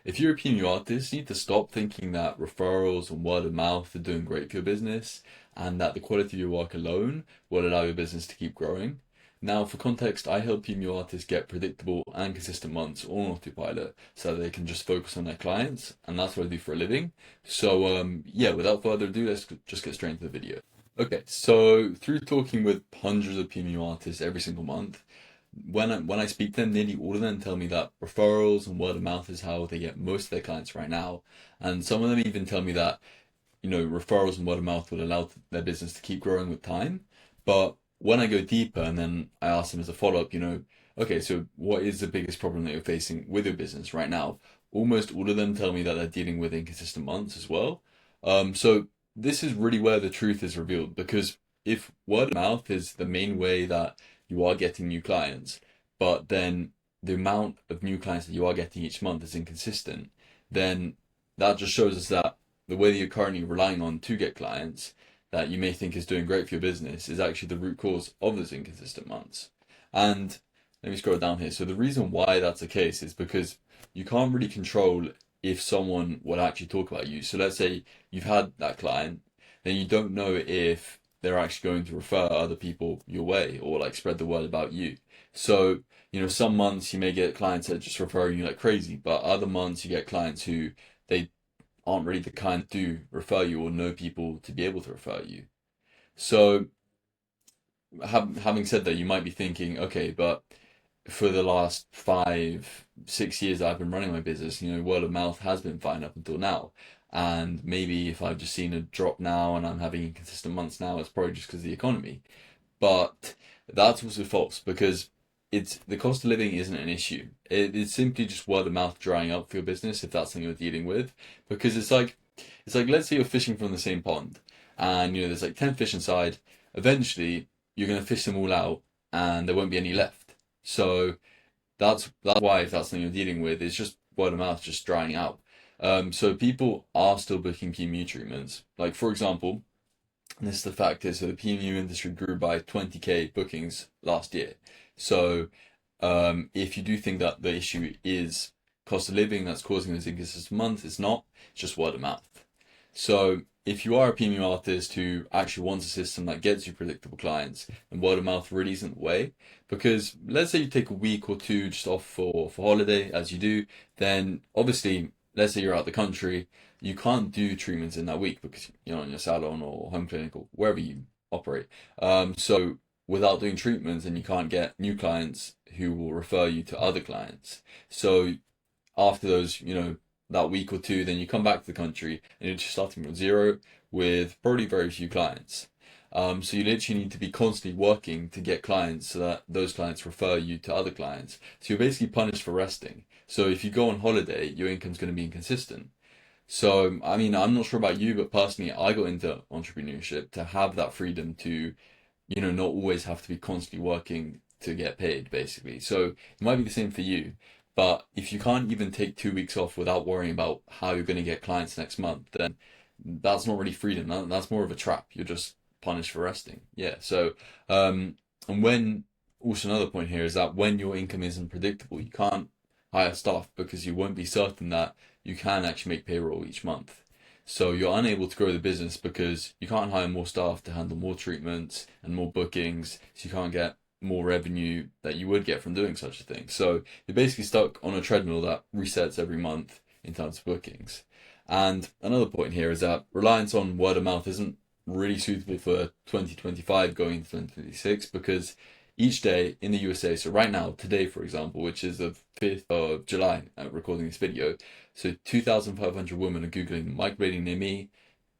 if you're a PMU artist, you need to stop thinking that referrals and word of mouth are doing great for your business and that the quality of your work alone will allow your business to keep growing. Now, for context, I help PMU artists get predictable and consistent months on autopilot so that they can just focus on their clients, and that's what I do for a living. So, yeah, without further ado, let's just get straight into the video. Okay, so through talking with hundreds of PMU artists every single month, when I speak to them, nearly all of them tell me that referrals and word of mouth is how they get most of their clients right now. And some of them even tell me that, referrals and word of mouth will allow their business to keep growing with time. But when I go deeper and then I ask them as a follow-up, okay, so what is the biggest problem that you're facing with your business right now? Almost all of them tell me that they're dealing with inconsistent months as well. So this is really where the truth is revealed because if word of mouth is the main way that you are getting new clients, but then the amount of new clients that you are getting each month is inconsistent, then that just shows us that the way that you're currently relying on to get clients that you may think is doing great for your business is actually the root cause of those inconsistent months. And let me scroll down here. So the reason why that's the case is because you can't really control if someone will actually talk about you. So let's say you've had that client, then you don't know if they're actually going to refer other people your way or like spread the word about you. So, some months you may get clients that just refer you like crazy, but other months you get clients who they aren't really the kind to refer you or know people to be able to refer you. So, having said that, you might be thinking, okay, but for the last 5, 6 years I've been running my business, word of mouth has been fine up until now. And maybe if I've just seen a drop now and I'm having inconsistent months now, it's probably just because of the economy. But that's also false because it's the cost of living isn't an issue. It's simply just word of mouth drying up for your business if that's something you're dealing with. Because it's like let's say you're fishing from the same pond and there's like 10 fish inside. Eventually you're gonna fish them all out and there won't be any left. So that's why if that's something you're dealing with, it's just word of mouth just drying out. So people are still booking PMU treatments. Like for example, this is the fact is so the PMU industry grew by 20k bookings last year. So if you do think that the issue is cost of living that's causing those inconsistent months, it's not. It's just word of mouth. So if you are a PMU artist who actually wants a system that gets you predictable clients, then word of mouth really isn't the way. Because let's say you take a week or two just off for holiday, as you do, then obviously, let's say you're out the country, you can't do treatments in that week because you're in your salon or home clinic or wherever you operate. So without doing treatments, then you can't get new clients who will refer you to other clients. So after those, that week or two, then you come back to the country and you're just starting from zero with probably very few clients. So you literally need to be constantly working to get clients so that those clients refer you to other clients. So you're basically punished for resting. So if you go on holiday, your income's going to be inconsistent. So, I mean, I'm not sure about you, but personally, I got into entrepreneurship to have that freedom to, not always have to be constantly working to get paid, basically. So it might be the same for you. But if you can't even take 2 weeks off without worrying about how you're going to get clients next month, then that's not really freedom. That's more of a trap. You're just punished for resting. Yeah. So, and when also another point here is that when your income isn't predictable, you can't hire staff because you won't be certain that you can actually make payroll each month. So you're unable to grow the business because you can't hire more staff to handle more treatments and more bookings. So you can't get more revenue that you would get from doing such a thing. So you're basically stuck on a treadmill that resets every month in terms of bookings. And another point here is that reliance on word of mouth isn't really suitable for 2025 going into 2026 because each day in the USA, so right now, today, for example, which is the 5th of July, recording this video, so 2,500 women are Googling microblading near me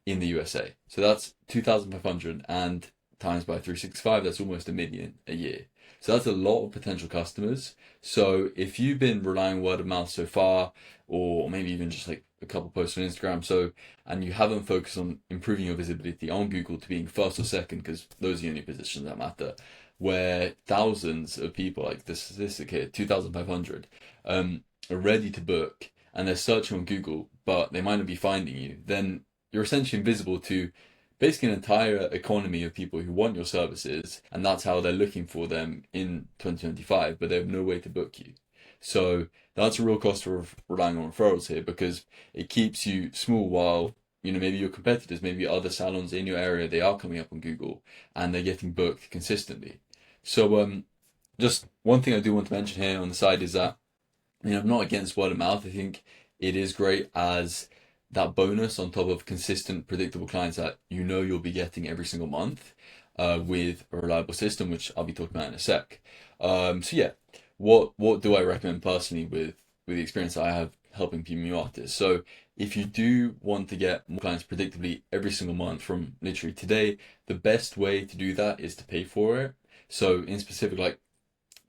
in the USA. So that's 2,500 and times by 365, that's almost a million a year. So that's a lot of potential customers. So if you've been relying on word of mouth so far, or maybe even just like a couple posts on Instagram, and you haven't focused on improving your visibility on Google to being first or second, because those are the only positions that matter, where thousands of people, like the statistic here, 2,500, are ready to book, and they're searching on Google, but they might not be finding you, then you're essentially invisible to basically an entire economy of people who want your services, and that's how they're looking for them in 2025, but they have no way to book you. So that's a real cost of relying on referrals here, because it keeps you small while, maybe your competitors, maybe other salons in your area, they are coming up on Google and they're getting booked consistently. So just one thing I do want to mention here on the side is that, I'm not against word of mouth. I think it is great as that bonus on top of consistent, predictable clients that you'll be getting every single month, with a reliable system, which I'll be talking about in a sec. So yeah, what do I recommend personally with the experience that I have helping PMU artists? So if you do want to get more clients predictably every single month from literally today, the best way to do that is to pay for it. So in specific, like,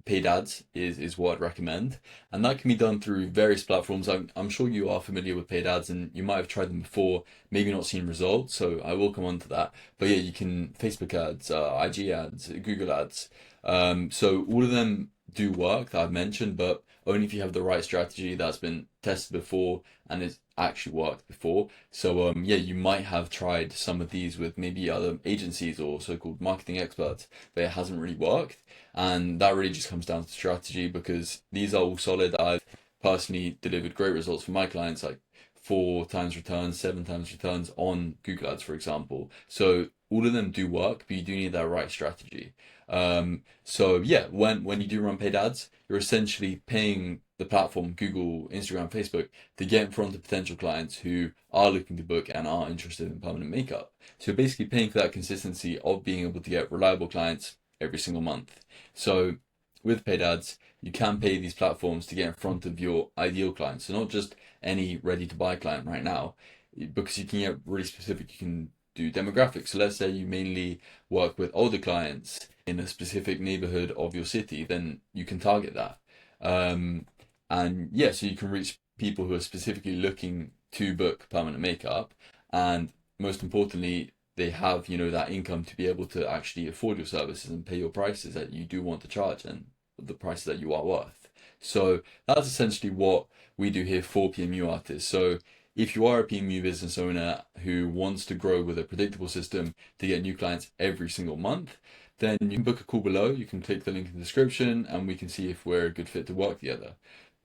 paid ads is what I'd recommend, and that can be done through various platforms. I'm sure you are familiar with paid ads and you might have tried them before, maybe not seen results, so I will come on to that. But yeah, you can Facebook ads, IG ads, Google ads. So all of them do work that I've mentioned, but only if you have the right strategy that's been tested before and it's actually worked before. So yeah, you might have tried some of these with maybe other agencies or so-called marketing experts, but it hasn't really worked. And that really just comes down to strategy, because these are all solid. I've personally delivered great results for my clients, like 4 times returns, 7 times returns on Google Ads, for example. So all of them do work, but you do need that right strategy. So yeah, when you do run paid ads, you're essentially paying the platform, Google, Instagram, Facebook, to get in front of potential clients who are looking to book and are interested in permanent makeup. So you're basically paying for that consistency of being able to get reliable clients every single month. So with paid ads, you can pay these platforms to get in front of your ideal clients. So not just any ready to buy client right now, because you can get really specific. You can do demographics. So let's say you mainly work with older clients in a specific neighborhood of your city, then you can target that. Um, and yeah, so you can reach people who are specifically looking to book permanent makeup. And most importantly, they have, that income to be able to actually afford your services and pay your prices that you do want to charge and the prices that you are worth. So that's essentially what we do here for PMU artists. So if you are a PMU business owner who wants to grow with a predictable system to get new clients every single month, then you can book a call below. You can click the link in the description and we can see if we're a good fit to work together.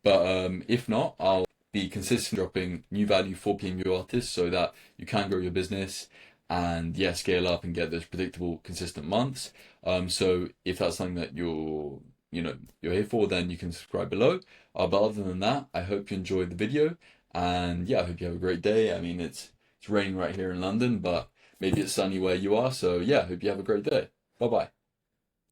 But if not, I'll be consistently dropping new value for PMU artists so that you can grow your business and yeah, scale up and get those predictable, consistent months. So if that's something that you're here for, then you can subscribe below. But other than that, I hope you enjoyed the video, and yeah, I hope you have a great day. I mean, it's raining right here in London, but maybe it's sunny where you are. So yeah, I hope you have a great day. Bye bye.